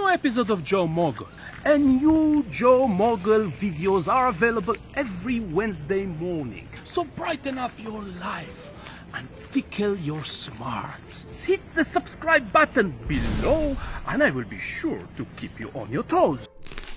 new episode of Joe Mogul. And new Joe Mogul videos are available every Wednesday morning. So brighten up your life and tickle your smarts. Hit the subscribe button below and I will be sure to keep you on your toes.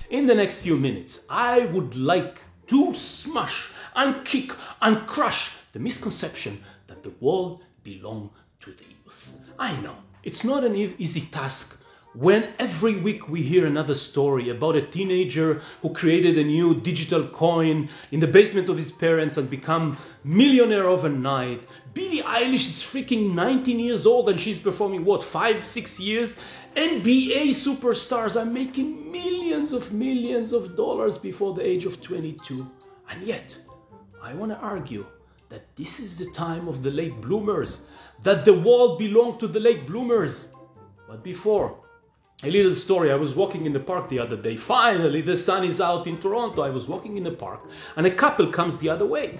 In the next few minutes, I would like to smash and kick and crush the misconception that the world belongs to the youth. I know, it's not an easy task when every week we hear another story about a teenager who created a new digital coin in the basement of his parents and become millionaire overnight. Billie Eilish is freaking 19 years old and she's performing, what, 5-6 years? NBA superstars are making millions of dollars before the age of 22. And yet, I want to argue that this is the time of the late bloomers, that the world belonged to the late bloomers. But before, a little story. I was walking in the park the other day. Finally, the sun is out in Toronto. I was walking in the park and a couple comes the other way.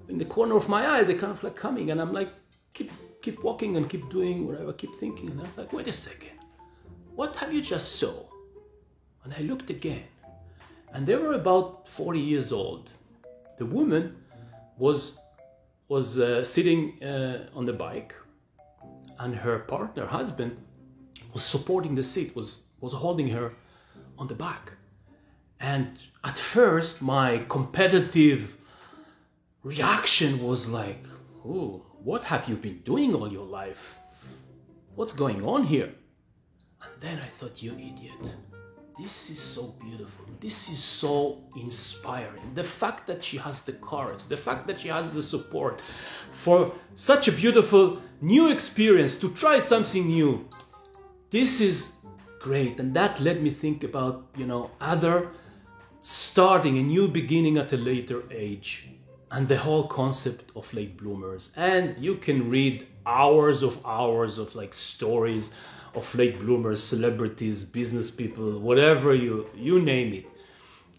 In the corner of my eye, they're kind of like coming and I'm like, keep walking and keep doing whatever, keep thinking. And I'm like, wait a second, what have you just saw? And I looked again and they were about 40 years old. The woman was sitting on the bike and her partner, husband, was supporting the seat, was holding her on the back. And at first, my competitive reaction was like, oh, what have you been doing all your life? What's going on here? And then I thought, you idiot, this is so beautiful. This is so inspiring. The fact that she has the courage, the fact that she has the support for such a beautiful new experience, to try something new. This is great, and that led me think about, other starting a new beginning at a later age and the whole concept of late bloomers. And you can read hours of like stories of late bloomers, celebrities, business people, whatever you name it.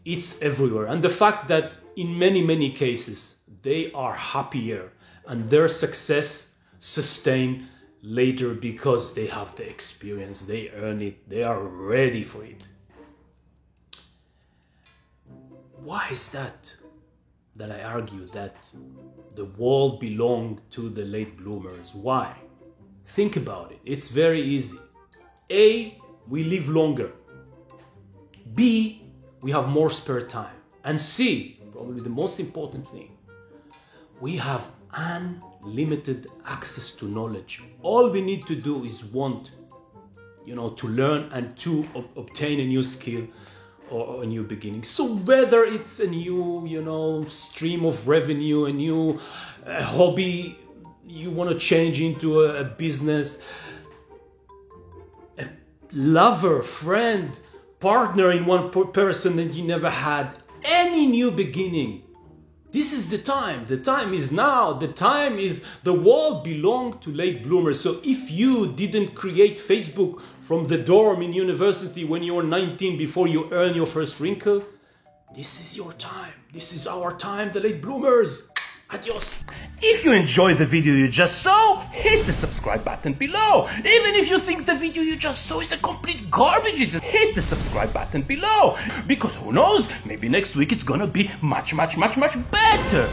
It's everywhere. And the fact that in many cases, they are happier and their success sustained later because they have the experience, they earn it, they are ready for it. Why is that I argue that the world belongs to the late bloomers? Why? Think about it. It's very easy. A, we live longer. B, we have more spare time. And C, probably the most important thing, we have unlimited access to knowledge. All we need to do is want, to learn and to obtain a new skill or a new beginning. So whether it's a new, stream of revenue, a new hobby you want to change into a business, a lover, friend, partner in one person that you never had, any new beginning. This is the time. The time is now. The time is the world belongs to late bloomers. So if you didn't create Facebook from the dorm in university when you were 19 before you earn your first wrinkle, this is your time. This is our time, the late bloomers. Adios. If you enjoyed the video you just saw, hit the subscribe button below. Even if you think the video you just saw is a complete garbage, hit the subscribe button below. Because who knows, maybe next week it's gonna be much better.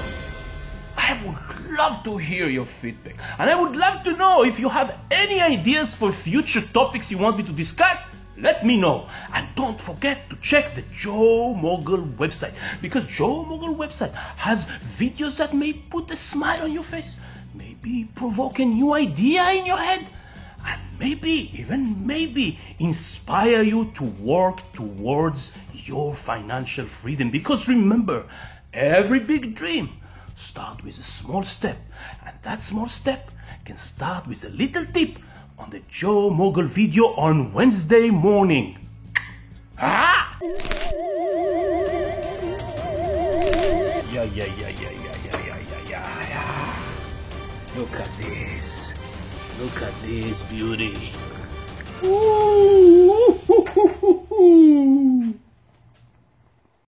I would love to hear your feedback. And I would love to know if you have any ideas for future topics you want me to discuss. Let me know. And don't forget to check the Joe Mogul website, because Joe Mogul website has videos that may put a smile on your face, maybe provoke a new idea in your head, and maybe inspire you to work towards your financial freedom. Because remember, every big dream starts with a small step, and that small step can start with a little tip on the Joe Mogul video on Wednesday morning. Ah! Yeah. Look at this. Look at this beauty. Ooh.